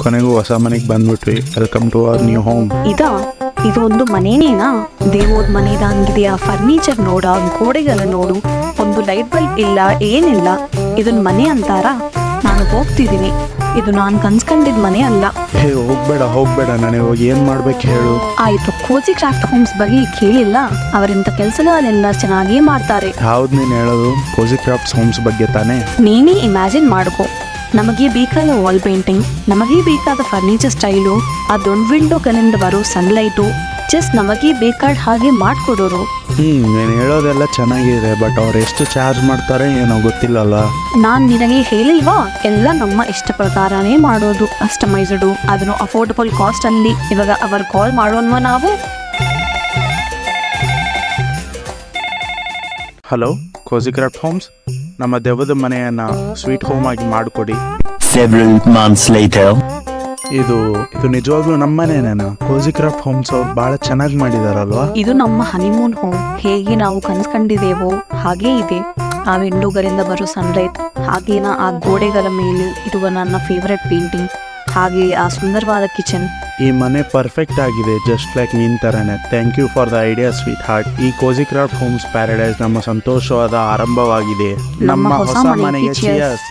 ಕೊನೆಗೂ ಹೊಸ ಮನೆಗೆ ಬಂದ್ಬಿಟ್ವಿ. Welcome to our new home. ಇದು ಒಂದು ಮನೇನೇನಾ? ದೇವೋದ್ ಮನೆ ಇದಂಗಿದೆಯಾ? ಫರ್ನಿಚರ್ ನೋಡ, ಗೋಡೆಗಳ ನೋಡು, ಒಂದು ಲೈಟ್ ಬಲ್ಬ್ ಇಲ್ಲ, ಏನಿಲ್ಲ. ಇದನ್ನ ಮನೆ ಅಂತಾರ? ನಾನು ಹೋಗ್ತಿದ್ದೀನಿ. ಇದು ನಾನು ಕನ್ಸ್ಕೊಂಡಿದ್ ಮನೆ ಅಲ್ಲ. ಹೇ ಹೋಗ್ಬೇಡ ನಾನು ಇವಾಗ ಏನ್ ಮಾಡ್ಬೇಕು ಹೇಳು. ಆಯ್ತು, ಕೋಜಿ ಕ್ರಾಫ್ಟ್ ಹೋಮ್ಸ್ ಬಗ್ಗೆ ಕೇಳಿಲ್ಲ? ಅವರಿಂತ ಕೆಲಸಗಳೆಲ್ಲ ಚೆನ್ನಾಗೇ ಮಾಡ್ತಾರೆ. ಯಾವ್ದು ನೀನು ಹೇಳೋದು? ಕೋಜಿ ಕ್ರಾಫ್ಟ್ಸ್ ಹೋಮ್ಸ್ ಬಗ್ಗೆ ತಾನೇ? ನೀನೇ ಇಮ್ಯಾಜಿನ್ ಮಾಡ್ಕೊ. ನಮಗೆ ಬೇಕಾದ ವಾಲ್ ಪೇಂಟಿಂಗ್, ನಮಗೆ ಬೇಕಾದ ಫರ್ನಿಚರ್ ಸ್ಟೈಲು, ಆ ದೊಡ್ಡ ವಿಂಡೋಗಳಿಂದ ಬರೋ ಸನ್ಲೈಟು, ಜಸ್ಟ್ ನಮಗೆ ಬೇಕಾದ ಹಾಗೆ ಮಾಡಿಕೊಡೋರು. ನೀನು ಹೇಳೋದೆಲ್ಲ ಚೆನ್ನಾಗಿದೆ, ಬಟ್ ಅವ್ರು ಎಷ್ಟು ಚಾರ್ಜ್ ಮಾಡ್ತಾರೆ ಏನೋ ಗೊತ್ತಿಲ್ಲಲ್ಲ. ನಾನು ನಿನಗೆ ಹೇಳಿಲ್ವಾ, ಎಲ್ಲ ನಮ್ಮ ಇಷ್ಟ ಪ್ರಕಾರನೇ ಮಾಡೋದು, ಕಸ್ಟಮೈಸ್ಡು, ಅದನ್ನು ಅಫೋರ್ಡಬಲ್ ಕಾಸ್ಟ್ ಅಲ್ಲಿ. ಇವಾಗ ಅವರು ಕಾಲ್ ಮಾಡೋನ್ವಾ ನಾವು? ಹಲೋ, ಕೋಜಿ ಕ್ರಾಫ್ಟ್ ಹೋಮ್ಸ್, ನಮ್ಮ ದೆವ್ವದ ಮನೆಯನ್ನ ಸ್ವೀಟ್ ಹೋಮ್ ಆಗಿ ಮಾಡಿಕೊಡಿ. Several months later. ಇದು ನಿಜವಾಗ್ಲೂ ನಮ್ಮ ಮನೆನೇನಾ? ಕೋಜಿ ಕ್ರಾಫ್ಟ್ ಹೋಮ್ಸ್ ಅವ್ರು ಬಹಳ ಚೆನ್ನಾಗಿ ಮಾಡಿದಾರಲ್ವಾ? ಇದು ನಮ್ಮ ಹನಿಮೂನ್ ಹೋಮ್. ಹೇಗೆ ನಾವು ಕನ್ಸ್ಕೊಂಡಿದ್ದೇವೋ ಹಾಗೇ ಇದೆ. ಆ ವಿಂಡೋಗಳಿಂದ ಬರೋ ಸನ್ಲೈಟ್, ಹಾಗೇನ ಆ ಗೋಡೆಗಳ ಮೇಲೆ ಇರುವ ನನ್ನ ಫೇವ್ರೆಟ್ ಪೇಂಟಿಂಗ್, ಹಾಗೆ ಆ ಸುಂದರವಾದ ಕಿಚನ್. ಈ ಮನೆ ಪರ್ಫೆಕ್ಟ್ ಆಗಿದೆ, ಜಸ್ಟ್ ಲೈಕ್ ನಿನ್ ತರನೇ. Thank you for the idea sweetheart. ಈ ಕೋಜಿ ಕ್ರಾಫ್ಟ್ ಹೋಮ್ಸ್ ಪ್ಯಾರಡೈಸ್ ನಮ್ಮ ಸಂತೋಷವಾದ ಆರಂಭವಾಗಿದೆ. ನಮ್ಮ ಹೊಸ ಮನೆಗೆ ಚಿಯರ್ಸ್.